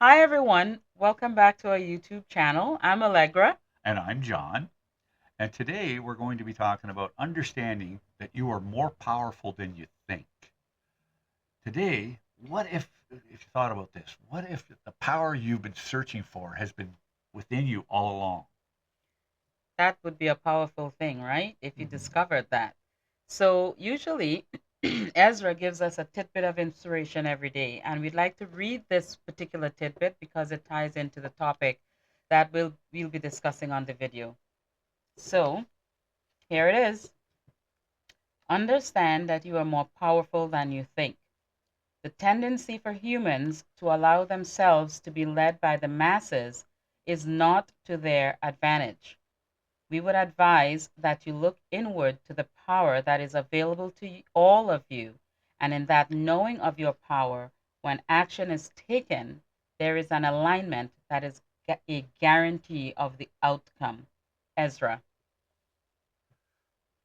Hi, everyone. Welcome back to our YouTube channel. I'm Allegra. And I'm John. And today we're going to be talking about understanding that you are more powerful than you think. Today, if you thought about this, what if the power you've been searching for has been within you all along? That would be a powerful thing, right? If you Mhm. discovered that. So, usually, Ezra gives us a tidbit of inspiration every day, and we'd like to read this particular tidbit because it ties into the topic that we'll be discussing on the video. So, here it is. Understand that you are more powerful than you think. The tendency for humans to allow themselves to be led by the masses is not to their advantage. We would advise that you look inward to the power that is available to all of you, and in that knowing of your power, when action is taken, there is an alignment that is a guarantee of the outcome. Ezra.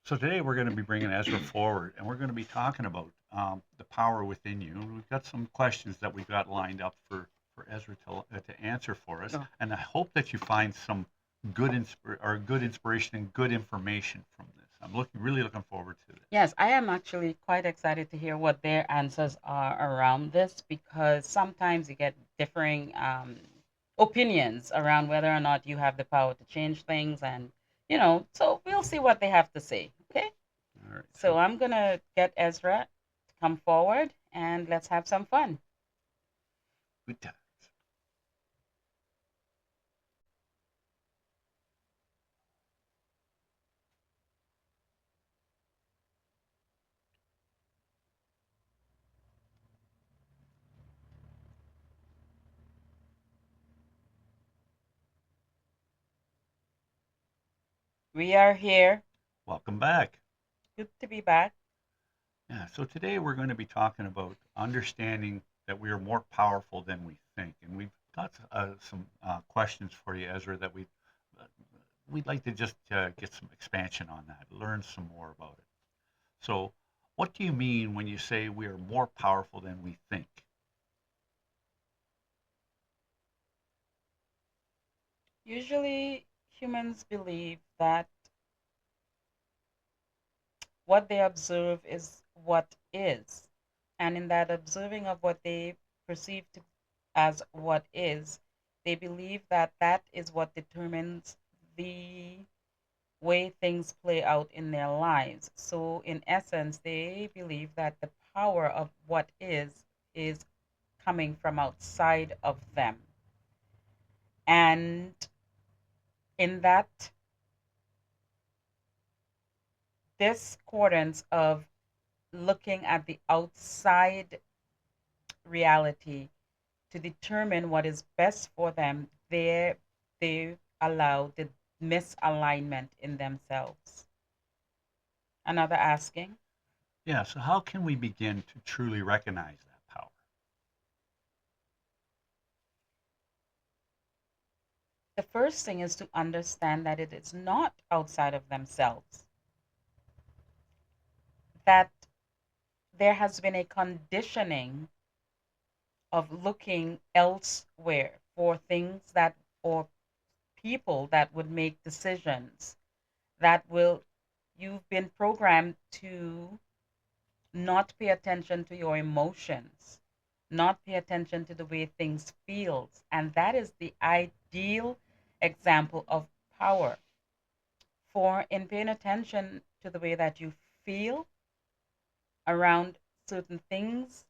So today we're going to be bringing Ezra forward, and we're going to be talking about the power within you. And we've got some questions that we've got lined up for Ezra to answer for us. Oh, And I hope that you find some good inspiration and good information from this. I'm really looking forward to this. yes, I am actually quite excited to hear what their answers are around this because sometimes you get differing opinions around whether or not you have the power to change things. And, so we'll see what they have to say. Okay. All right. So I'm going to get Ezra to come forward and let's have some fun. Good times. We are here. Welcome back. Good to be back. Yeah. So today we're going to be talking about understanding that we are more powerful than we think, and we've got some questions for you, Ezra, that uh, we'd like to just get some expansion on that, learn some more about it. So, what do you mean when you say we are more powerful than we think? Usually, humans believe that what they observe is what is. And in that observing of what they perceive to, as what is, they believe that that is what determines the way things play out in their lives. So, in essence, they believe that the power of what is coming from outside of them. And in that discordance of looking at the outside reality to determine what is best for them, they allow the misalignment in themselves. Another asking. Yeah, so how can we begin to truly recognize that power? The first thing is to understand that it is not outside of themselves, that there has been a conditioning of looking elsewhere for things that or people that would make decisions that will you've been programmed to not pay attention to your emotions, not pay attention to the way things feels. And that is the ideal example of power. For in paying attention to the way that you feel around certain things,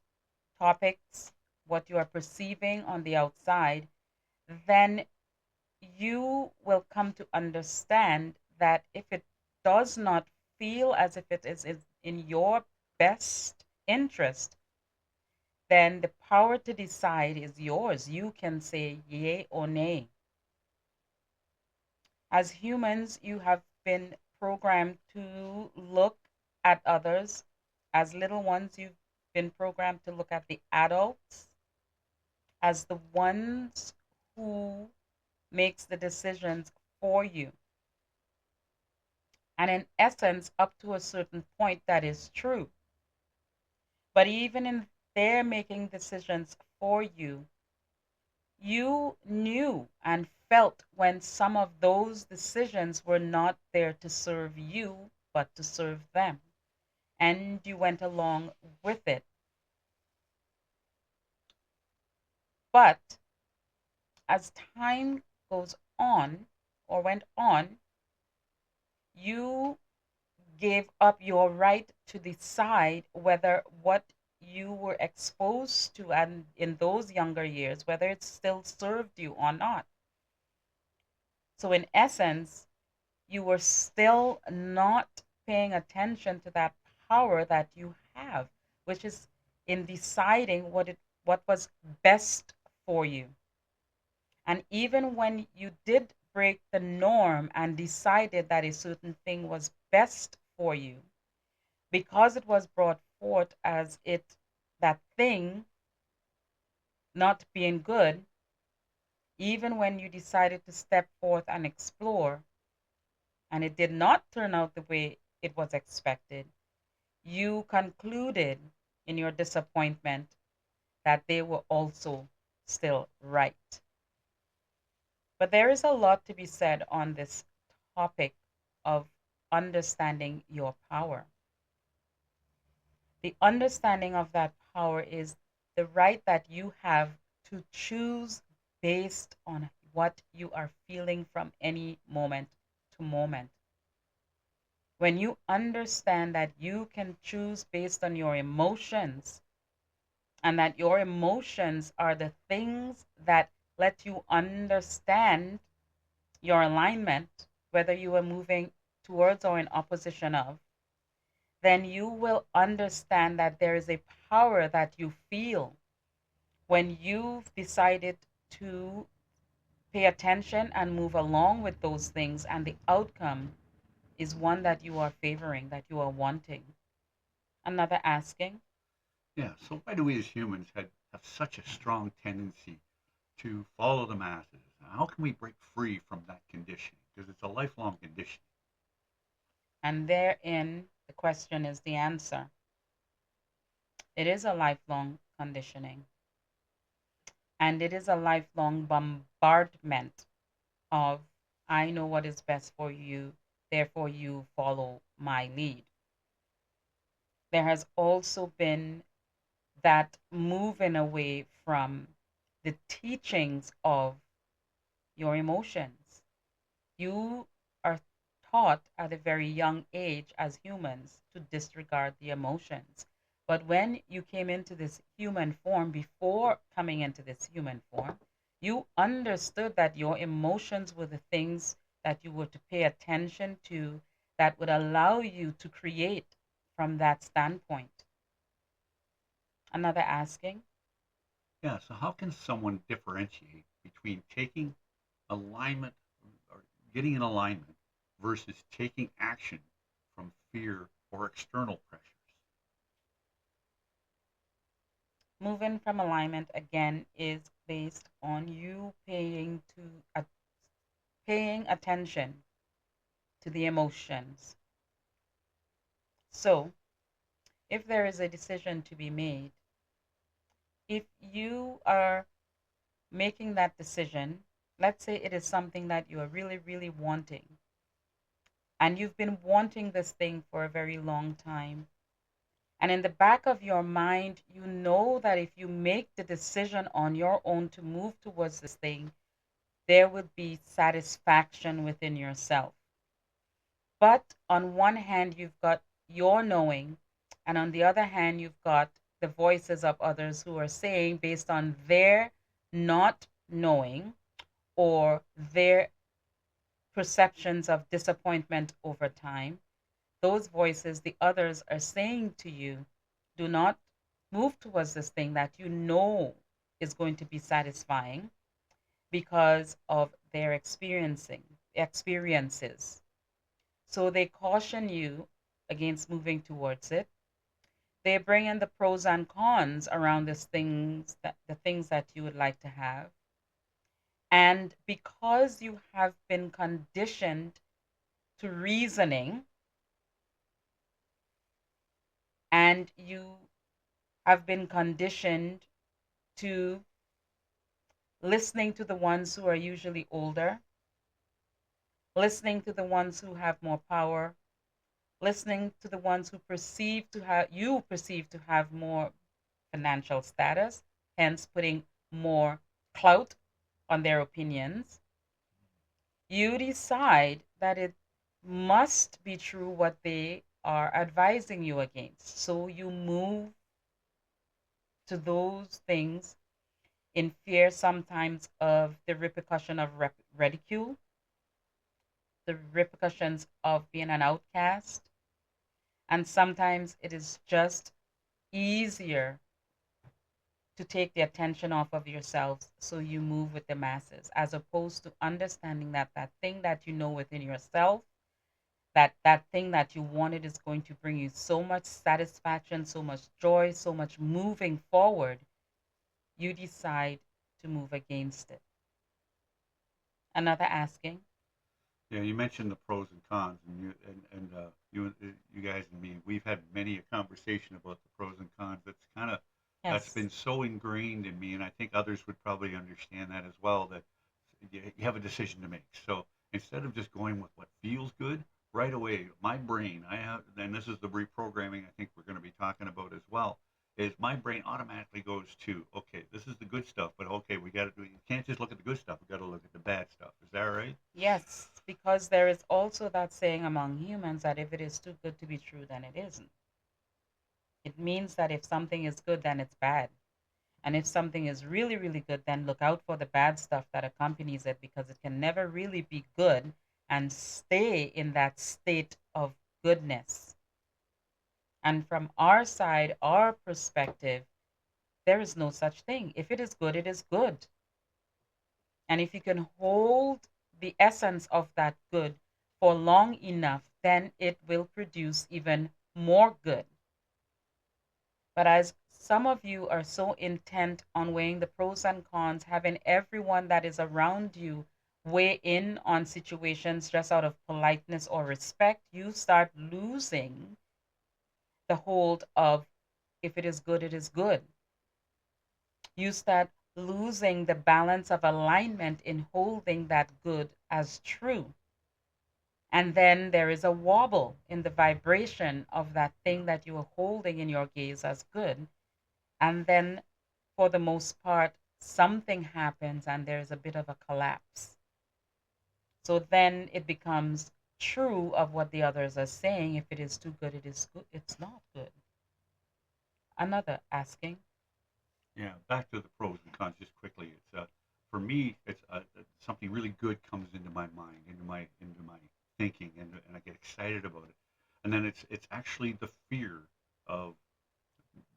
topics, what you are perceiving on the outside, then you will come to understand that if it does not feel as if it is in your best interest, then the power to decide is yours. You can say yay or nay. As humans, you have been programmed to look at others. As little ones, you've been programmed to look at the adults as the ones who makes the decisions for you. And in essence, up to a certain point, that is true. But even in their making decisions for you, You knew and felt when some of those decisions were not there to serve you, but to serve them. And you went along with it. But as time goes on or went on, you gave up your right to decide whether what you were exposed to and in those younger years, whether it still served you or not. So, in essence, you were still not paying attention to that power that you have, which is in deciding what was best for you. And even when you did break the norm and decided that a certain thing was best for you, because it was brought forth as it that thing not being good, even when you decided to step forth and explore, and it did not turn out the way it was expected, you concluded in your disappointment that they were also still right. But there is a lot to be said on this topic of understanding your power. The understanding of that power is the right that you have to choose based on what you are feeling from any moment to moment. When you understand that you can choose based on your emotions and that your emotions are the things that let you understand your alignment, whether you are moving towards or in opposition of, then you will understand that there is a power that you feel when you've decided to pay attention and move along with those things, and the outcome is one that you are favoring, that you are wanting. Another asking, Yeah. So why do we as humans have such a strong tendency to follow the masses? How can we break free from that conditioning? Because it's a lifelong conditioning. and therein the question is the answer. It is a lifelong conditioning, and it is a lifelong bombardment of, I know what is best for you, therefore you follow my lead. There has also been that moving away from the teachings of your emotions. You are taught at a very young age as humans to disregard the emotions. But when you came into this human form, before coming into this human form, you understood that your emotions were the things that you were to pay attention to that would allow you to create from that standpoint. Another asking, Yeah. So how can someone differentiate between taking alignment or getting in alignment versus taking action from fear or external pressures? moving from alignment again is based on you paying attention to the emotions. So, if there is a decision to be made, if you are making that decision, let's say it is something that you are really, really wanting, and you've been wanting this thing for a very long time. And in the back of your mind, you know that if you make the decision on your own to move towards this thing, there would be satisfaction within yourself. But on one hand, you've got your knowing, and on the other hand, you've got the voices of others who are saying, based on their not knowing or their perceptions of disappointment over time, those voices, the others, are saying to you, do not move towards this thing that you know is going to be satisfying because of their experiences. So they caution you against moving towards it. They bring in the pros and cons around the things that you would like to have. And because you have been conditioned to reasoning and you have been conditioned to listening to the ones who are usually older, listening to the ones who have more power, listening to the ones who perceive to have more financial status, hence putting more clout on their opinions. You decide that it must be true what they are advising you against. So you move to those things in fear sometimes of the repercussion of ridicule, the repercussions of being an outcast, and sometimes it is just easier to take the attention off of yourselves so you move with the masses as opposed to understanding that that thing that you know within yourself, that thing that you wanted is going to bring you so much satisfaction, so much joy, so much moving forward, you decide to move against it. Another asking. Yeah, you mentioned the pros and cons, and you guys and me, we've had many a conversation about the pros and cons. That's Yes. been so ingrained in me, and I think others would probably understand that as well. That you have a decision to make. So instead of just going with what feels good right away, my brain, and this is the reprogramming I think we're going to be talking about as well, is my brain automatically goes to, okay, this is the good stuff, but okay, we got to do, you can't just look at the good stuff, we got to look at the bad stuff. Is that right? Yes, because there is also that saying among humans that if it is too good to be true, then it isn't. It means that if something is good, then it's bad. And if something is really, really good, then look out for the bad stuff that accompanies it because it can never really be good and stay in that state of goodness. And from our side, our perspective, there is no such thing. If it is good, it is good. And if you can hold the essence of that good for long enough, then it will produce even more good. But as some of you are so intent on weighing the pros and cons, having everyone that is around you weigh in on situations just out of politeness or respect, you start losing the hold of if it is good, it is good. You start losing the balance of alignment in holding that good as true. And then there is a wobble in the vibration of that thing that you are holding in your gaze as good. And then, for the most part, something happens and there's a bit of a collapse. So then it becomes true of what the others are saying. If it is too good, it is good. It's not good. Another asking. Yeah, back to the pros and cons just quickly. It's for me, it's something really good comes into my mind, into my thinking, and I get excited about it. And then it's actually the fear of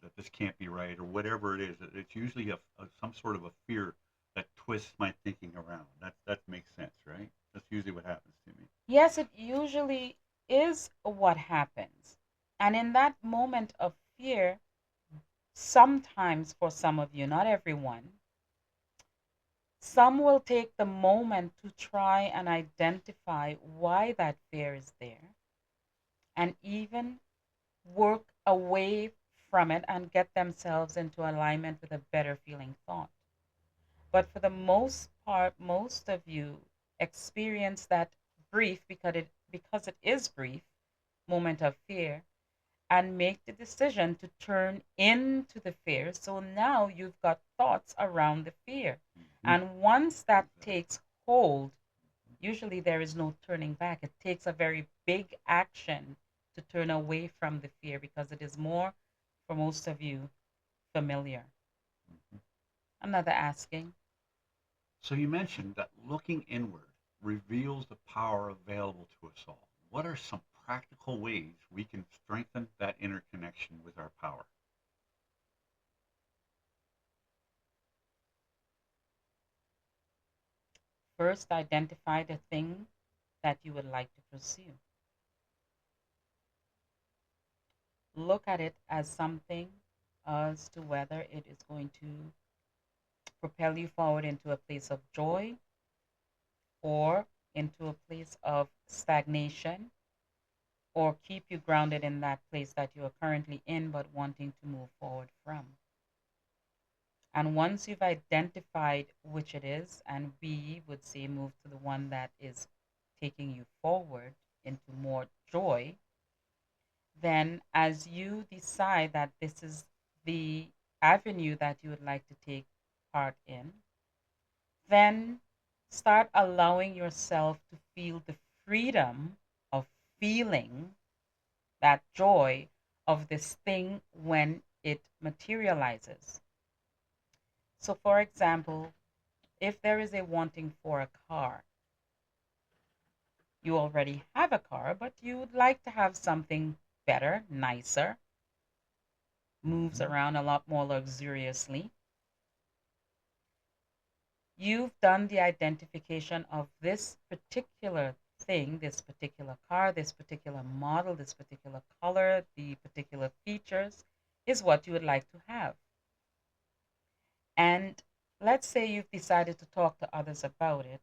that this can't be right or whatever it is. It's usually some sort of a fear that twists my thinking around. That makes sense, right? That's usually what happens to me. Yes, it usually is what happens. And in that moment of fear, sometimes for some of you, not everyone, some will take the moment to try and identify why that fear is there and even work away from it and get themselves into alignment with a better feeling thought. But for the most part, most of you experience that brief because it is brief moment of fear and make the decision to turn into the fear. So now you've got thoughts around the fear. Hmm. And once that Exactly. takes hold, usually there is no turning back. It takes a very big action to turn away from the fear because it is more, for most of you, familiar. Hmm. Another asking. So you mentioned that looking inward reveals the power available to us all. What are some practical ways we can strengthen that inner connection with our power? First, identify the thing that you would like to pursue. Look at it as something as to whether it is going to propel you forward into a place of joy or into a place of stagnation or keep you grounded in that place that you are currently in but wanting to move forward from. And once you've identified which it is, and we would say move to the one that is taking you forward into more joy, then as you decide that this is the avenue that you would like to take part in, then start allowing yourself to feel the freedom of feeling that joy of this thing when it materializes. So, for example, if there is a wanting for a car, you already have a car, but you would like to have something better, nicer, moves Hmm. around a lot more luxuriously. You've done the identification of this particular thing, this particular car, this particular model, this particular color, the particular features is what you would like to have. And let's say you've decided to talk to others about it.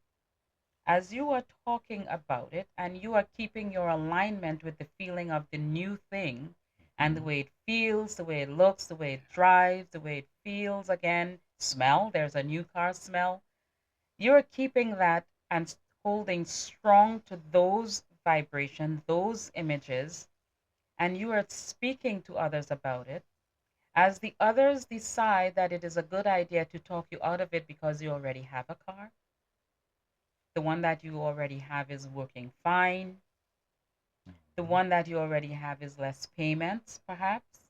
As you are talking about it and you are keeping your alignment with the feeling of the new thing and the Hmm. way it feels, the way it looks, the way it drives, the way it feels again, smell, there's a new car smell. You're keeping that and holding strong to those vibrations, those images, and you are speaking to others about it. As the others decide that it is a good idea to talk you out of it because you already have a car, the one that you already have is working fine, the Hmm. one that you already have is less payments, perhaps,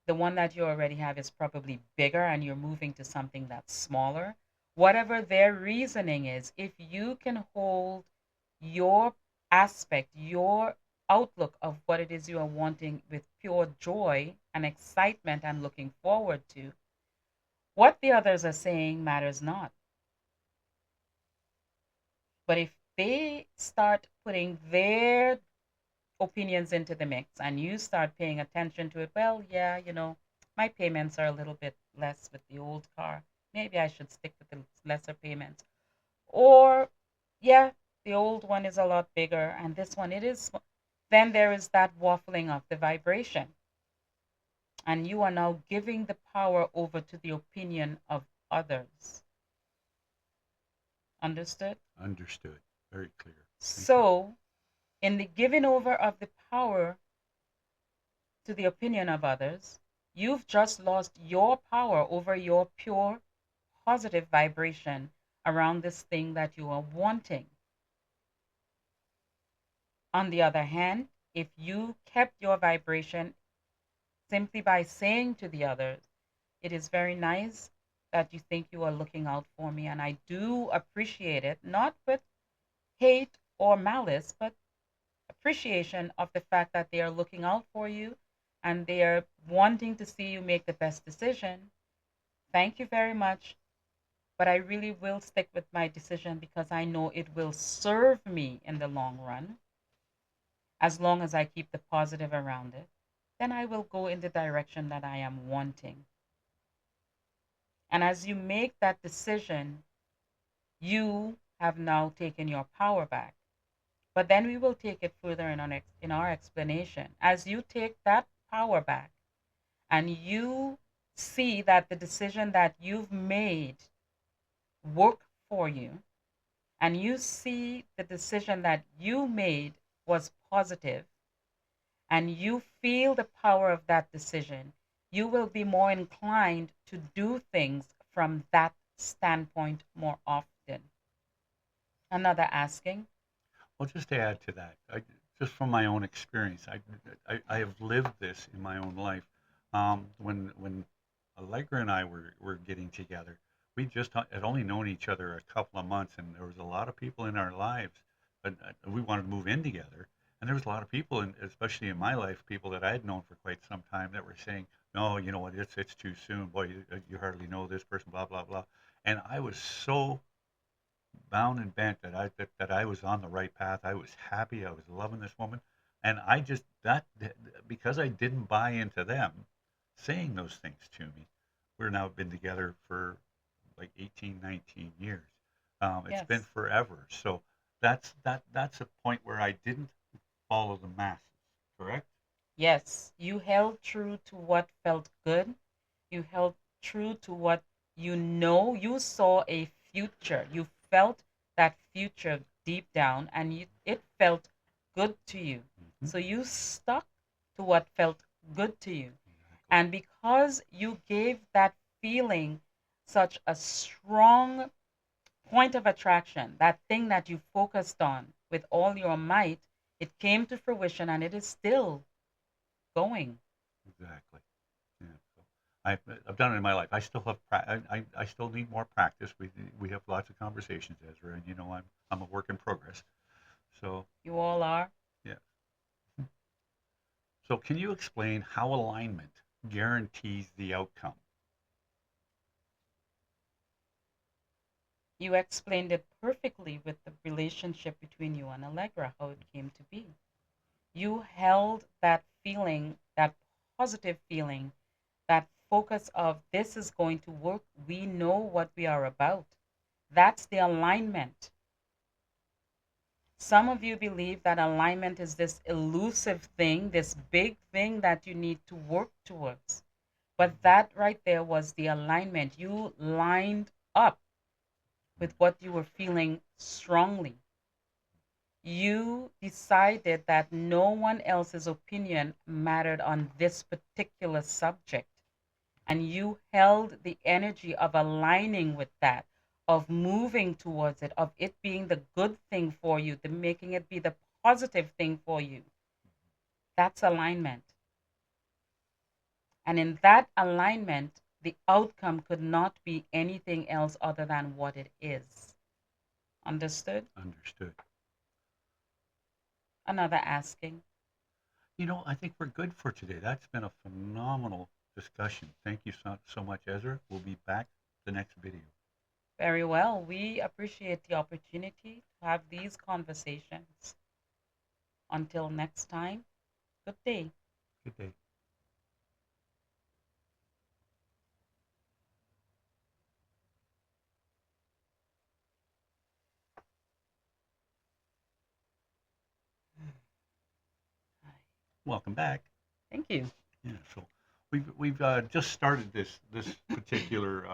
the one that you already have is probably bigger and you're moving to something that's smaller. Whatever their reasoning is, if you can hold your aspect, your outlook of what it is you are wanting with pure joy and excitement and looking forward to, what the others are saying matters not. But if they start putting their opinions into the mix and you start paying attention to it, well, yeah, my payments are a little bit less with the old car. Maybe I should stick with the lesser payments. Or, yeah, the old one is a lot bigger and this one it is. Then there is that waffling of the vibration. And you are now giving the power over to the opinion of others. Understood? Understood. Very clear. Thank you. So, in the giving over of the power to the opinion of others, you've just lost your power over your pure positive vibration around this thing that you are wanting. On the other hand, if you kept your vibration simply by saying to the others, it is very nice that you think you are looking out for me, and I do appreciate it, not with hate or malice, but appreciation of the fact that they are looking out for you and they are wanting to see you make the best decision. Thank you very much, but I really will stick with my decision because I know it will serve me in the long run. As long as I keep the positive around it, then I will go in the direction that I am wanting. And as you make that decision, you have now taken your power back. But then we will take it further in our explanation. As you take that power back and you see that the decision that you've made work for you, and you see the decision that you made was positive, and you feel the power of that decision, you will be more inclined to do things from that standpoint more often. Another asking, Well, just to add to that, just from my own experience, I have lived this in my own life. When Allegra and I were getting together, we just had only known each other a couple of months, and there was a lot of people in our lives, but we wanted to move in together. And there was a lot of people, especially in my life, people that I had known for quite some time that were saying, "No, you know what? It's too soon. Boy, you hardly know this person." Blah blah blah. And I was so bound and bent that I was on the right path. I was happy. I was loving this woman, and I just that because I didn't buy into them saying those things to me. We're now been together for like 18, 19 years. It's been yes, forever. So that's a point where I didn't follow the masses. Correct? yes, you held true to what felt good. You held true to what you know. You saw a future. You felt that future deep down, and it felt good to you. Mm-hmm. So you stuck to what felt good to you. Exactly. And because you gave that feeling such a strong point of attraction, that thing that you focused on with all your might, it came to fruition and it is still going. Exactly. Yeah. So I've done it in my life. I still have I still need more practice. We have lots of conversations, Ezra, and you know I'm a work in progress. So You all are. yeah. So can you explain how alignment guarantees the outcome? You explained it perfectly with the relationship between you and Allegra, how it came to be. You held that feeling, that positive feeling, that focus of this is going to work. We know what we are about. That's the alignment. Some of you believe that alignment is this elusive thing, this big thing that you need to work towards. But that right there was the alignment. You lined up with what you were feeling strongly. You decided that no one else's opinion mattered on this particular subject. And you held the energy of aligning with that, of moving towards it, of it being the good thing for you, the making it be the positive thing for you. That's alignment. And in that alignment, the outcome could not be anything else other than what it is. Understood? Understood. Another asking. You know, I think we're good for today. That's been a phenomenal discussion. Thank you so much, Ezra. We'll be back the next video. Very well. We appreciate the opportunity to have these conversations. Until next time, good day. Good day. Welcome back. Thank you. Yeah, so we've just started this particular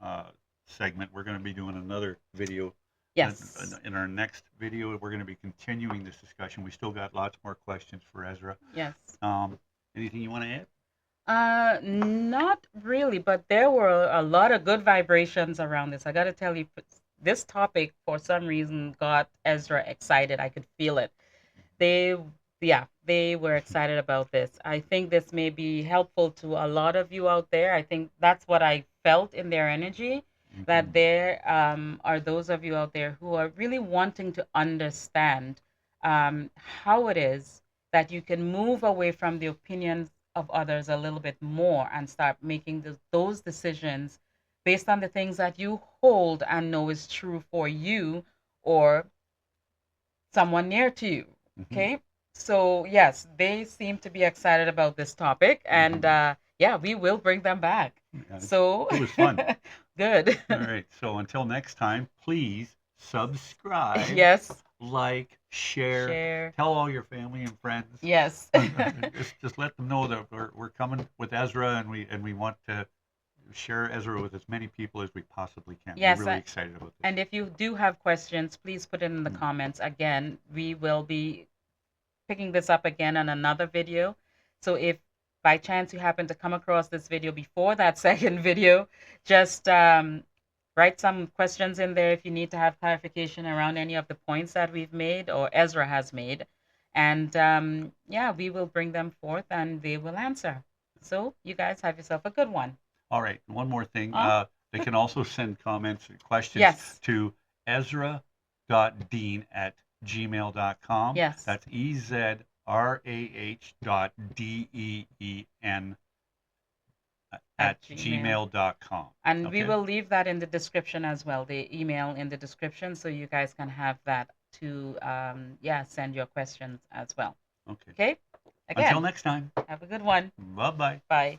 uh, segment. We're going to be doing another video. Yes. In our next video, we're going to be continuing this discussion. We still got lots more questions for Ezra. Yes. Um, anything you want to add? Not really, but there were a lot of good vibrations around this. I got to tell you, this topic for some reason got Ezra excited. I could feel it. They, yeah, they were excited about this. I think this may be helpful to a lot of you out there. I think that's what I felt in their energy, that Mm-hmm. there are those of you out there who are really wanting to understand how it is that you can move away from the opinions of others a little bit more and start making those decisions based on the things that you hold and know is true for you or someone near to you. Mm-hmm. Okay. So, yes, they seem to be excited about this topic. And Mm-hmm. yeah, we will bring them back. Yeah, So, it was fun. good. All right. So until next time, please subscribe, Yes. like, share, Share. tell all your family and friends. Yes. Just let them know that we're coming with Ezra, and we want to share Ezra with as many people as we possibly can. We're Yes. really excited about this. And if you do have questions, please put it in the Mm. comments. Again, we will be picking this up again on another video. So if by chance you happen to come across this video before that second video, just write some questions in there if you need to have clarification around any of the points that we've made or Ezra has made. And yeah, we will bring them forth and they will answer. So you guys have yourself a good one. All right. One more thing. Huh? They can also send comments or questions Yes. to ezra.deen@gmail.com. Yes. That's EZRAH.DEEN at gmail.com. And we Okay. will leave that in the description as well, the email in the description, so you guys can have that to, yeah, send your questions as well. Okay. Okay? Until Again, next time. have a good one. Bye bye. Bye.